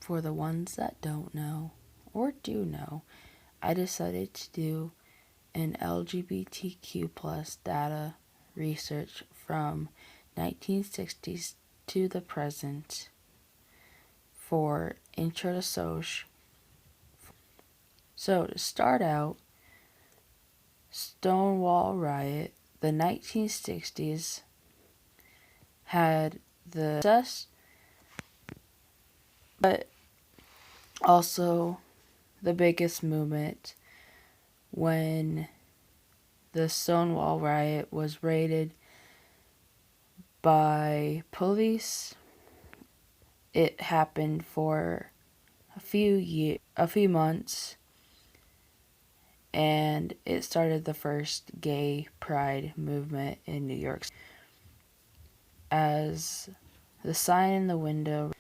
For the ones that don't know or do know, I decided to do an LGBTQ plus data research from 1960s to the present for Intro to Soc. So to start out, Stonewall Riot, the 1960s had the success, but also the biggest movement when the Stonewall Riot was raided by police. It happened for a few months, and it started the first gay pride movement in New York. As the sign in the window,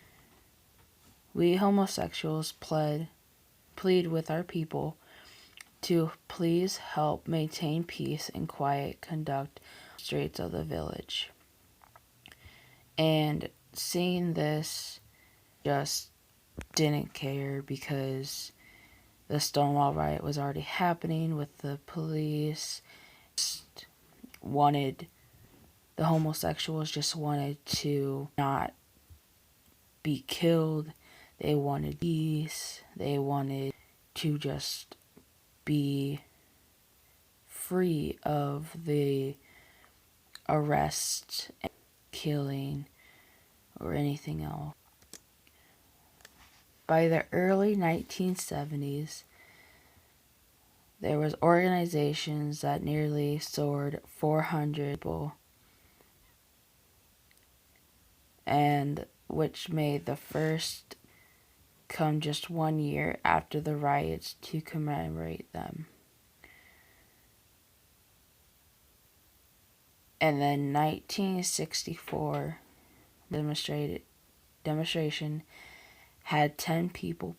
we homosexuals plead with our people to please help maintain peace and quiet conduct streets of the village. And seeing this, just didn't care because the Stonewall Riot was already happening with the police. The homosexuals just wanted to not be killed. They wanted peace. They wanted to just be free of the arrest, and killing, or anything else. By the early 1970s, there was organizations that nearly soared 400 people, and which made the first come just 1 year after the riots to commemorate them. And then 1964 demonstration had 10 people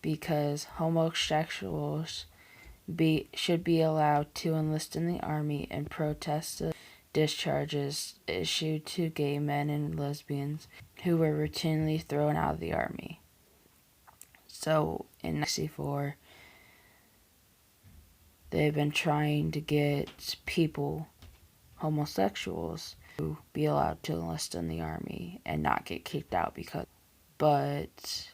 because homosexuals should be allowed to enlist in the army and protest the discharges issued to gay men and lesbians who were routinely thrown out of the army. So in 1964, they've been trying to get homosexuals, to be allowed to enlist in the army and not get kicked out but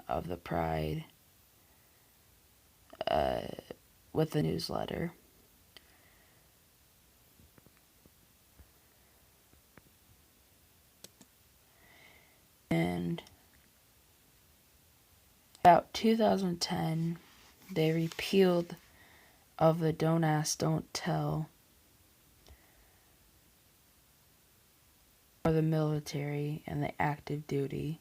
of the pride with the newsletter. And about 2010, they repealed of the Don't Ask, Don't Tell for the military and the active duty.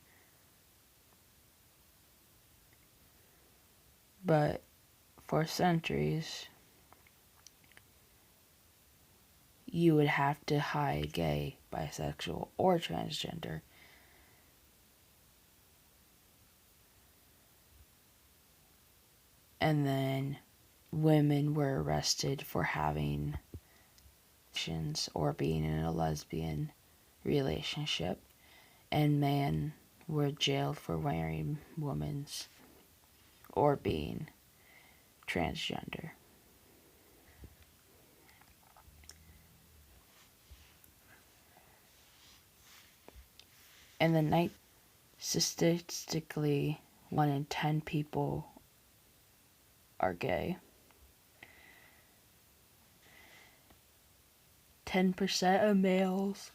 But for centuries, you would have to hide gay, bisexual, or transgender. And then women were arrested for having or being in a lesbian relationship, and men were jailed for wearing women's or being transgender. And the night, statistically, 1 in 10 people are gay. 10% of males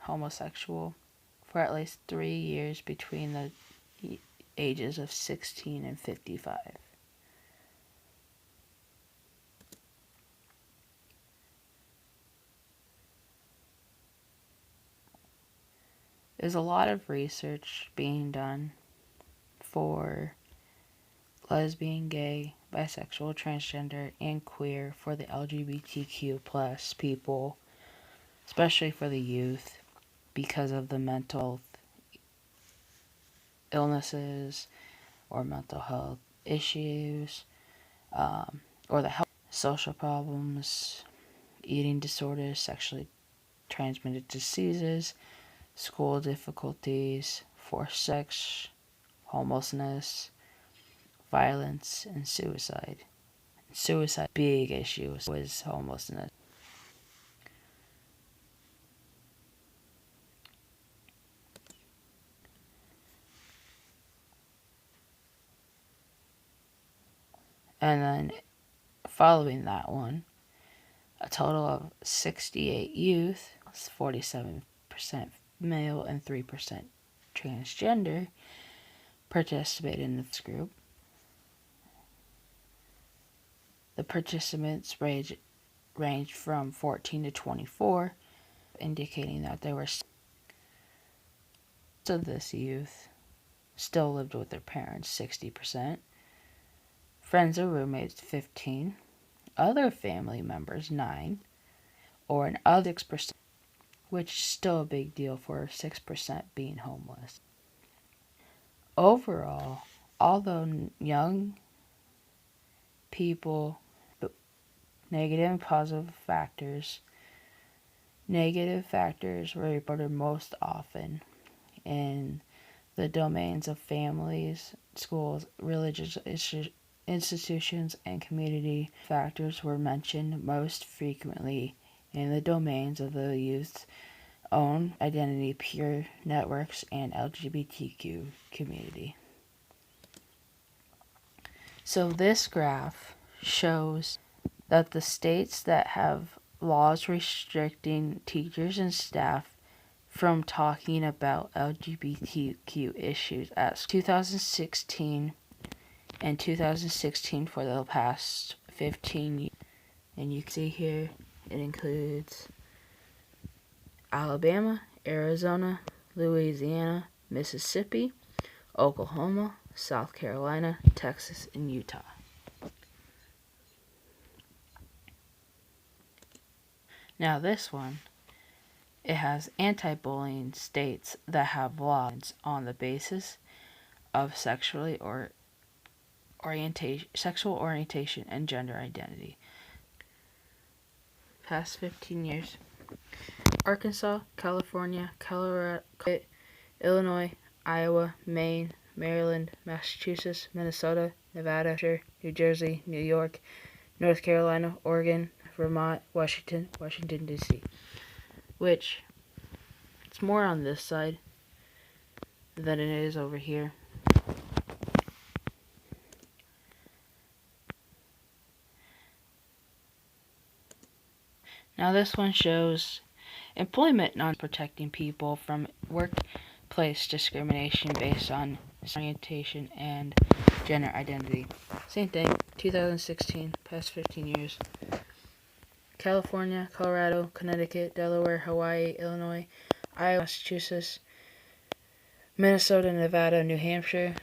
homosexual for at least 3 years between the ages of 16 and 55. There's a lot of research being done for lesbian, gay, bisexual, transgender, and queer for the LGBTQ plus people, especially for the youth, because of the mental health illnesses or mental health issues, or the health social problems, eating disorders, sexually transmitted diseases, school difficulties, forced sex, homelessness, violence, and suicide. Suicide, big issue, was homelessness. And then following that one, a total of 68 youth, 47% male and 3% transgender, participated in this group. The participants ranged from 14 to 24, indicating that there were of this youth still lived with their parents, 60%, friends or roommates, 15, other family members, 9, or an other 6%, which is still a big deal for 6% being homeless. Overall, although young people, negative and positive factors were reported most often in the domains of families, schools, religious institutions, and community. Factors were mentioned most frequently in the domains of the youth's own identity, peer networks, and LGBTQ community. So this graph shows that the states that have laws restricting teachers and staff from talking about LGBTQ issues as 2016 and 2016 for the past 15 years. And you can see here it includes Alabama, Arizona, Louisiana, Mississippi, Oklahoma, South Carolina, Texas, and Utah. Now this one, it has anti-bullying states that have laws on the basis of sexual orientation and gender identity. Past 15 years: Arkansas, California, Colorado, Illinois, Iowa, Maine, Maryland, Massachusetts, Minnesota, Nevada, New Jersey, New York, North Carolina, Oregon, Vermont, Washington, D.C. Which, it's more on this side than it is over here. Now this one shows employment non-protecting people from workplace discrimination based on orientation and gender identity. Same thing, 2016, past 15 years. California, Colorado, Connecticut, Delaware, Hawaii, Illinois, Iowa, Massachusetts, Minnesota, Nevada, New Hampshire,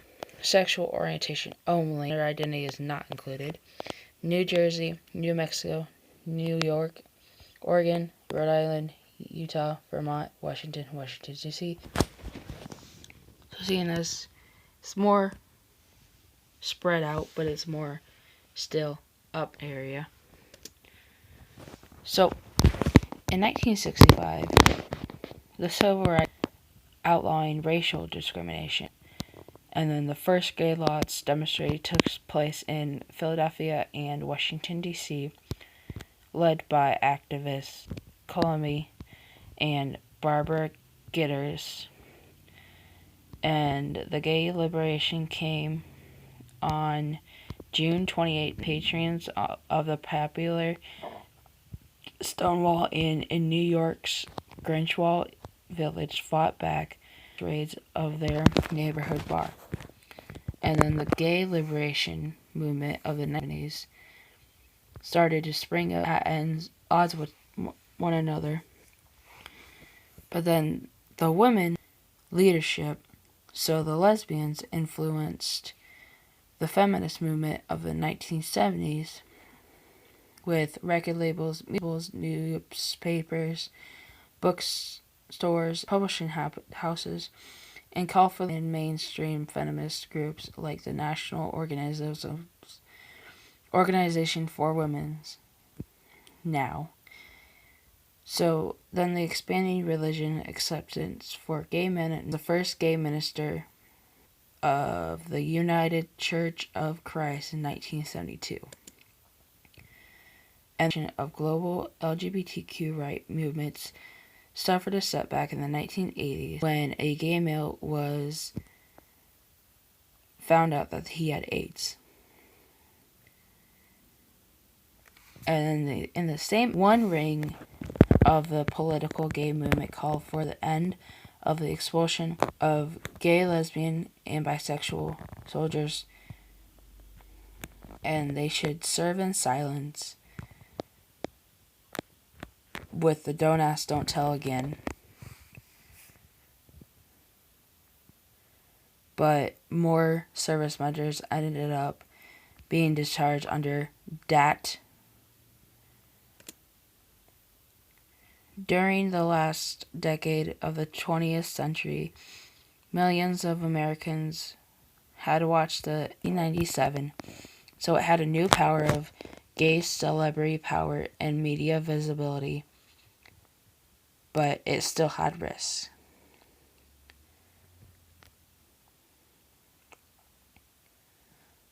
sexual orientation only, gender identity is not included. New Jersey, New Mexico, New York, Oregon, Rhode Island, Utah, Vermont, Washington, D.C. So seeing as it's more spread out, but it's more still up area. So, in 1965, the Civil Rights outlawing racial discrimination, and then the first gay laws demonstration took place in Philadelphia and Washington, D.C., led by activists Colamy and Barbara Gitters. And the gay liberation came on June 28. Patrons of the popular Stonewall Inn in New York's Greenwich Village fought back raids of their neighborhood bar. And then the gay liberation movement of the 90s started to spring up at odds with one another. But then the women leadership, so the lesbians, influenced the feminist movement of the 1970s with record labels, newspapers, bookstores, publishing houses, and call for mainstream feminist groups like the National Organization for Women's Now So then the expanding religion acceptance for gay men, and the first gay minister of the United Church of Christ in 1972. And of global LGBTQ right movements suffered a setback in the 1980s when a gay male was found out that he had AIDS. And in the same one ring of the political gay movement called for the end of the expulsion of gay, lesbian, and bisexual soldiers, and they should serve in silence with the don't ask, don't tell again. But more service members ended up being discharged under DAT. During the last decade of the 20th century, millions of Americans had watched the 1997, so it had a new power of gay celebrity power and media visibility, but it still had risks.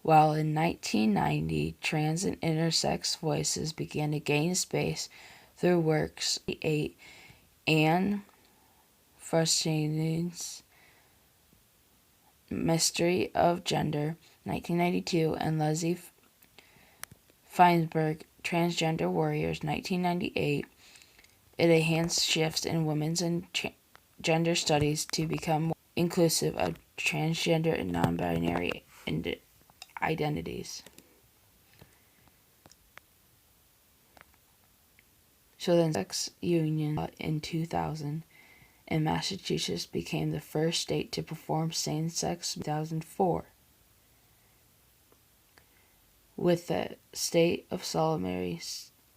While in 1990, trans and intersex voices began to gain space through works, Anne Furstening's Mystery of Gender, 1992, and Leslie Feinsberg, Transgender Warriors, 1998, it enhanced shifts in women's and gender studies to become more inclusive of transgender and non-binary identities. So then sex union in 2000, and Massachusetts became the first state to perform same-sex in 2004. With the State of Solemnity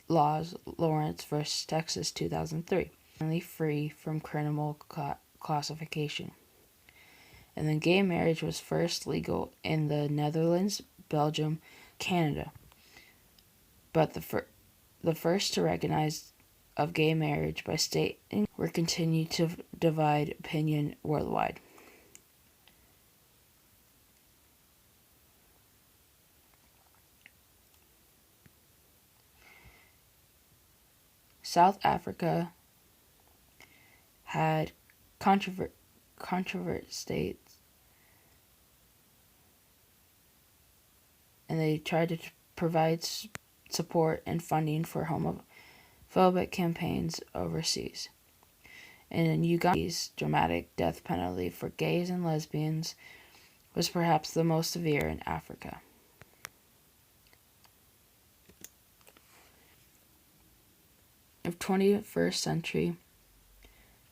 laws, Lawrence v. Texas, 2003, finally free from criminal classification. And then gay marriage was first legal in the Netherlands, Belgium, Canada. But the first to recognize of gay marriage by state were continued to divide opinion worldwide. South Africa had controversial states, and they tried to provide support and funding for homophobic campaigns overseas. And in Uganda's dramatic death penalty for gays and lesbians was perhaps the most severe in Africa. The 21st century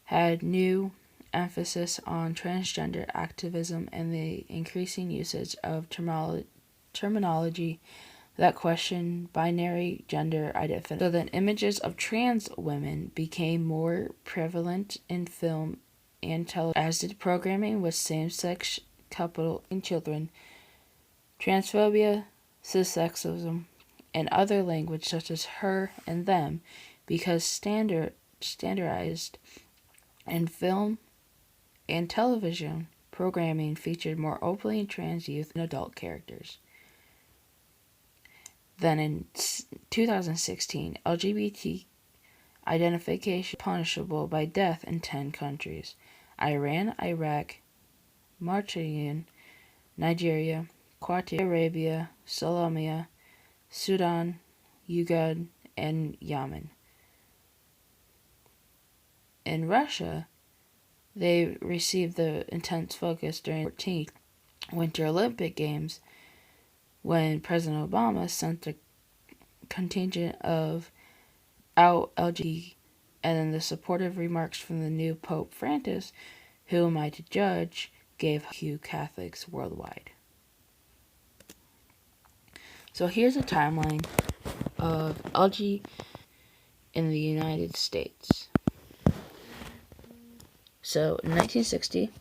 had new emphasis on transgender activism and the increasing usage of terminology that question binary gender identity. So then images of trans women became more prevalent in film and television, as did programming with same-sex couple and children, transphobia, cissexism, and other language such as her and them, because standardized and film and television programming featured more openly trans youth and adult characters. Then in 2016, LGBT identification punishable by death in 10 countries: Iran, Iraq, Mauritania, Nigeria, Saudi Arabia, Somalia, Sudan, Uganda, and Yemen. In Russia, they received the intense focus during the 14th Winter Olympic Games, when President Obama sent a contingent of out LGBT, and then the supportive remarks from the new Pope Francis, who am I to judge, gave to Catholics worldwide. So here's a timeline of LGBT in the United States. So in 1960,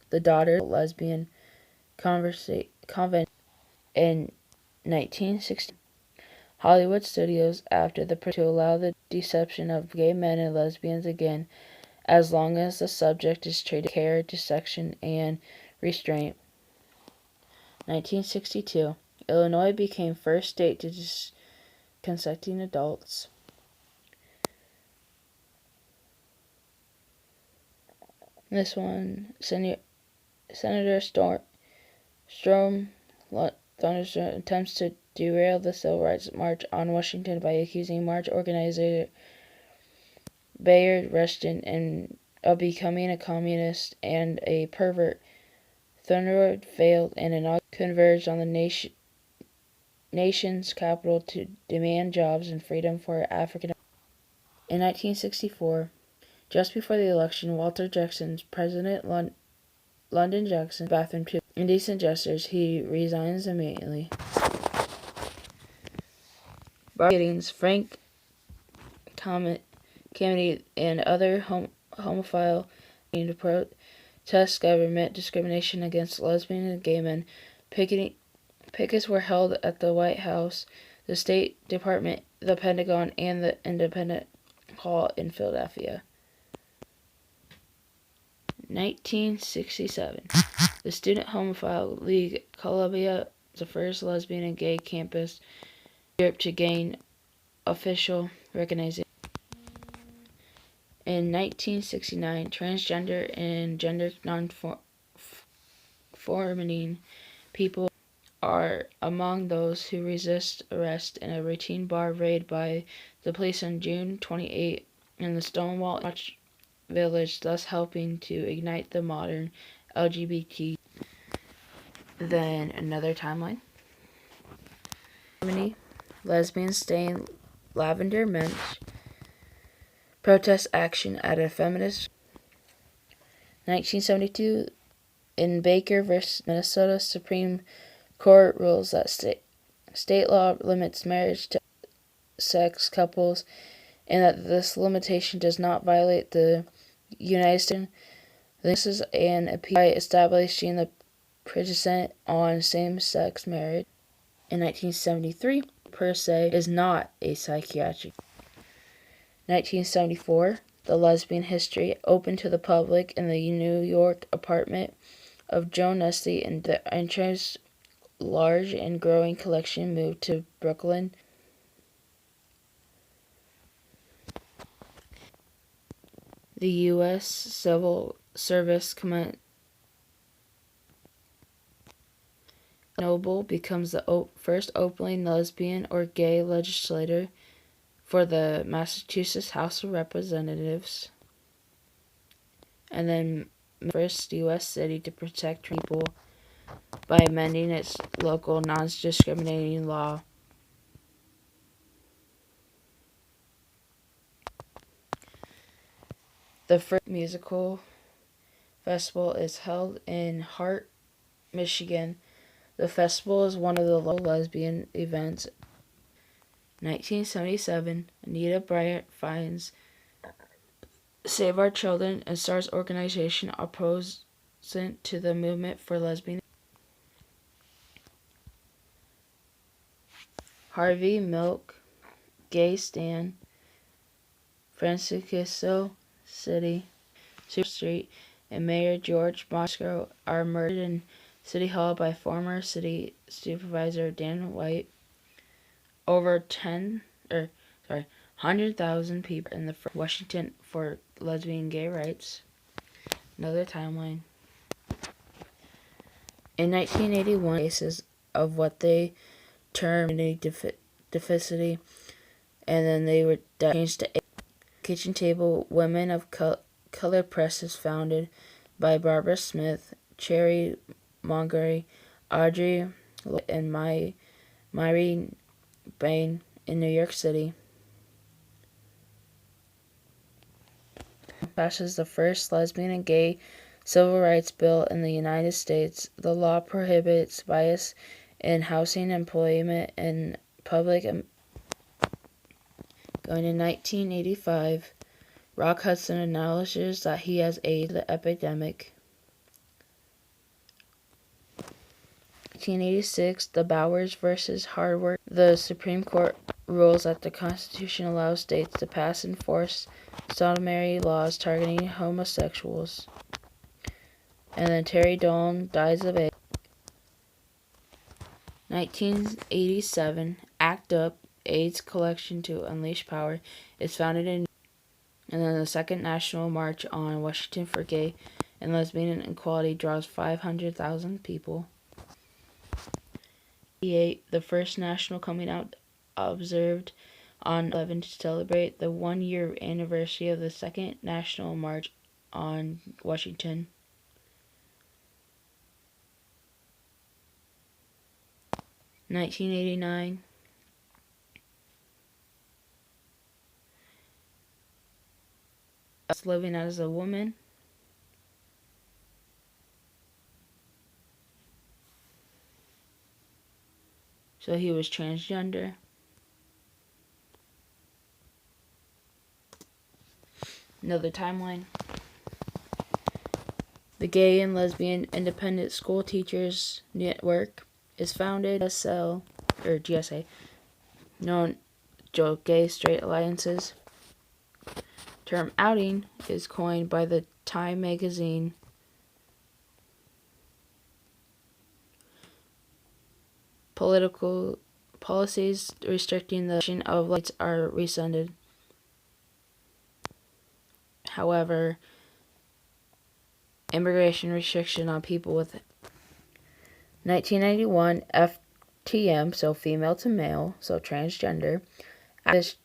the Daughter Lesbian Convent. In 1960, Hollywood studios, after the to allow the deception of gay men and lesbians again, as long as the subject is treated with care, dissection, and restraint. 1962. Illinois became first state to consenting adults. This one, Senator Strom Thunderstorm attempts to derail the Civil Rights March on Washington by accusing March organizer Bayard Rustin of becoming a communist and a pervert. Thunderbird failed and converged on the nation's capital to demand jobs and freedom for African Americans. In 1964, just before the election, Walter Jackson's President Lyndon Johnson bathroom tube. Indecent gestures, he resigns immediately. Barbara Gittings, Frank Kennedy, and other homophile to protest government discrimination against lesbian and gay men. Pickets were held at the White House, the State Department, the Pentagon, and the Independence Hall in Philadelphia. 1967. The Student Homophile League Columbia was the first lesbian and gay campus in Europe to gain official recognition. In 1969, transgender and gender non-conforming people are among those who resist arrest in a routine bar raid by the police on June 28 in the Stonewall Village, thus helping to ignite the modern LGBT. Then another timeline. Germany, lesbians stay in Lavender Mensch. Protest action at a feminist. 1972, in Baker v. Minnesota, Supreme Court rules that state law limits marriage to sex couples and that this limitation does not violate the United States. This is an appeal by establishing the precedent on same-sex marriage. In 1973, per se is not a psychiatric. 1974, the lesbian history opened to the public in the New York apartment of Joan Nestle, and the entrance large and growing collection moved to Brooklyn. The U.S. Civil Service Noble becomes the first openly lesbian or gay legislator for the Massachusetts House of Representatives, and then first U.S. city to protect people by amending its local non-discriminating law. The first musical festival is held in Hart, Michigan. The festival is one of the local lesbian events. 1977, Anita Bryant finds Save Our Children and starts an organization opposed to the movement for lesbian. Harvey Milk, Gay Stan, Francisco City, Super Street, and Mayor George Moscow are murdered in City Hall by former city supervisor Dan White. Over 100,000 people in the Washington for lesbian and gay rights. Another timeline. In 1981, cases of what they termed deficity, and then they were changed to Kitchen Table Women of Color Press is founded by Barbara Smith, Cherry Mongery, Audrey and Myrie Bain in New York City. Passes the first lesbian and gay civil rights bill in the United States. The law prohibits bias in housing, employment, and public. Going to 1985, Rock Hudson acknowledges that he has aided the epidemic. 1986, the Bowers versus Harvard. The Supreme Court rules that the Constitution allows states to pass and enforce sodomy laws targeting homosexuals. And then Terry Dolan dies of AIDS. 1987, ACT UP, AIDS Collection to Unleash Power, is founded in. And then the Second National March on Washington for Gay and Lesbian Equality draws 500,000 people. The first national coming out observed on 11 to celebrate the 1-year anniversary of the Second National March on Washington. 1989. Living as a woman. So he was transgender. Another timeline. The Gay and Lesbian Independent School Teachers Network is founded GSA, known as Gay Straight Alliances. Term outing is coined by the Time magazine. Political policies restricting the action of rights are rescinded. However, immigration restriction on people with 1991 FTM, so female to male, so transgender. Activist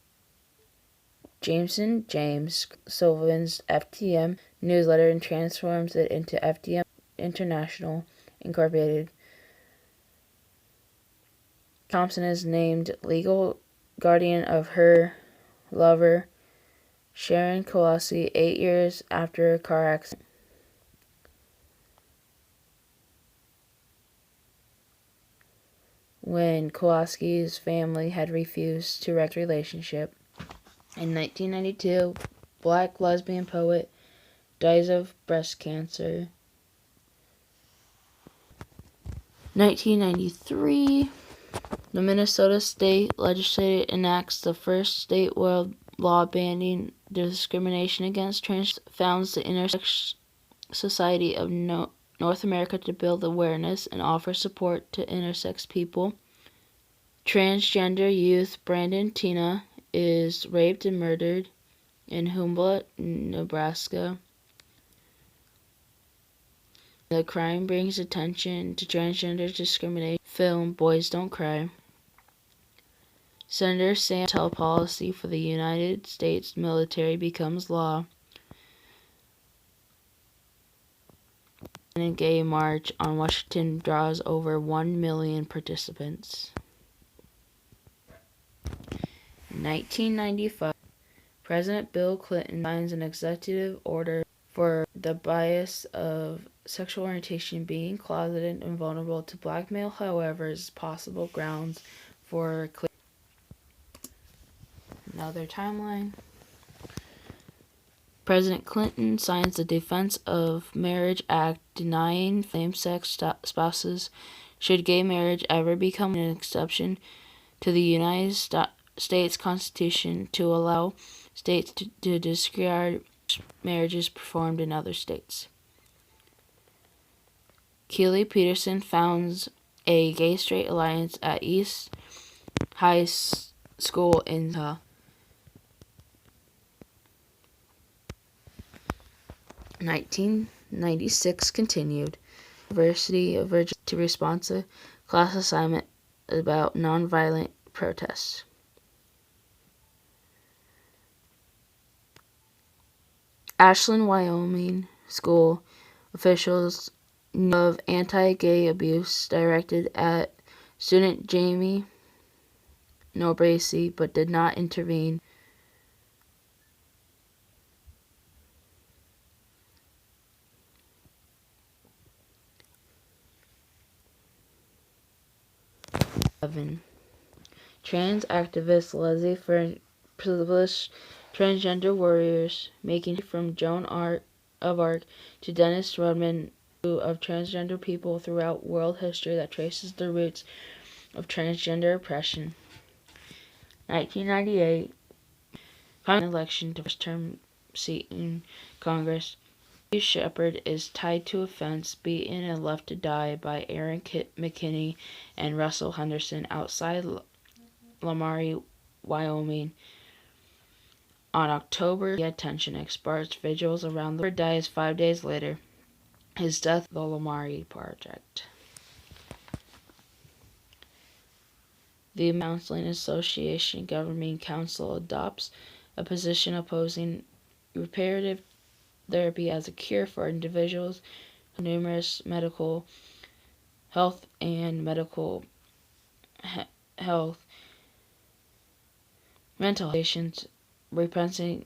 James Sullivan's FTM newsletter and transforms it into FTM International Incorporated. Thompson is named legal guardian of her lover, Sharon Kowalski, 8 years after a car accident. When Kowalski's family had refused to wreck the relationship. In 1992, Black lesbian poet dies of breast cancer. 1993, the Minnesota State Legislature enacts the first statewide law banning discrimination against trans. Founds the Intersex Society of North America to build awareness and offer support to intersex people. Transgender youth Brandon Teena is raped and murdered in Humboldt, Nebraska. The crime brings attention to transgender discrimination. Film Boys Don't Cry. Senator Sam Hotel policy for the United States military becomes law. And Gay March on Washington draws over 1 million participants. 1995, President Bill Clinton signs an executive order for the bias of sexual orientation being closeted and vulnerable to blackmail, however, is possible grounds for another timeline. President Clinton signs the Defense of Marriage Act denying same-sex spouses should gay marriage ever become an exception to the United States Constitution to allow states to disregard marriages performed in other states. Keeley Peterson founds a gay-straight alliance at East High School in Utah. 1996 continued. University of Virginia to respond to class assignment about nonviolent protests. Ashland, Wyoming school officials knew of anti-gay abuse directed at student Jamie Nobracey but did not intervene. Trans activist Leslie Fern published Transgender Warriors, making from Joan of Arc to Dennis Rodman of transgender people throughout world history that traces the roots of transgender oppression. 1998, election to first-term seat in Congress. Matthew Shepard is tied to a fence, beaten and left to die by Aaron McKinney and Russell Henderson outside Lamar, Wyoming. On October, the attention sparked vigils around the world. Dies 5 days later. His death, the Lamar Project. The American Counseling Association Governing Council adopts a position opposing reparative therapy as a cure for individuals with numerous medical health and mental health patients, representing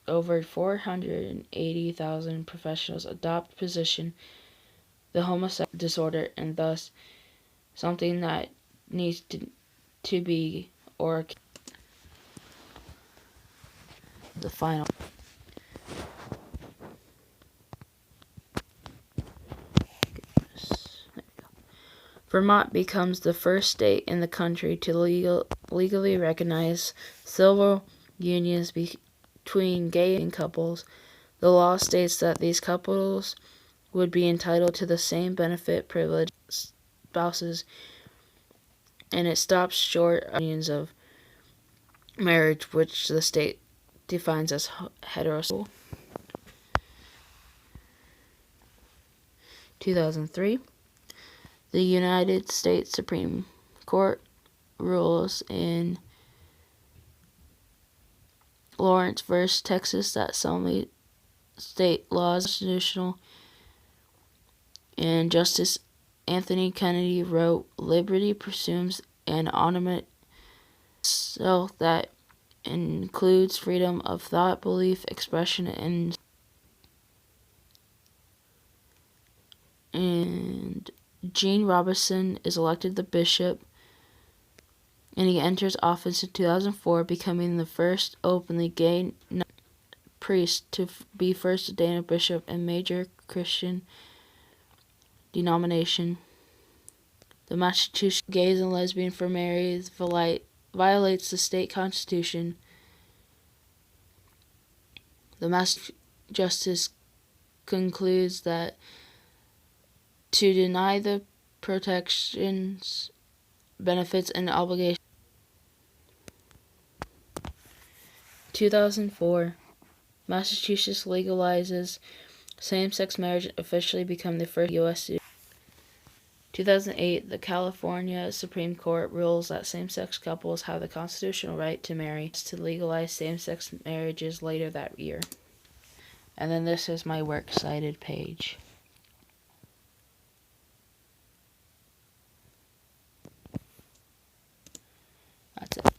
over 480,000 professionals adopt position the homosexual disorder, and thus something that needs to be or the final. Vermont becomes the first state in the country to legally recognize civil unions between gay couples. The law states that these couples would be entitled to the same benefit privilege as spouses, and it stops short of unions of marriage, which the state defines as heterosexual. 2003, the United States Supreme Court rules in Lawrence v. Texas that some state laws are constitutional, and Justice Anthony Kennedy wrote, "Liberty presumes an autonomous self that includes freedom of thought, belief, expression, and Gene Robinson is elected the bishop, and he enters office in 2004, becoming the first openly gay priest to be first ordained a bishop in major Christian denomination. The Massachusetts gays and lesbians for marriage violates the state constitution. The Mass Justice concludes that to deny the protections, benefits, and obligations. 2004, Massachusetts legalizes same-sex marriage and officially become the first U.S. state. 2008, the California Supreme Court rules that same-sex couples have the constitutional right to marry, to legalize same-sex marriages later that year. And then this is my works cited page. That's it.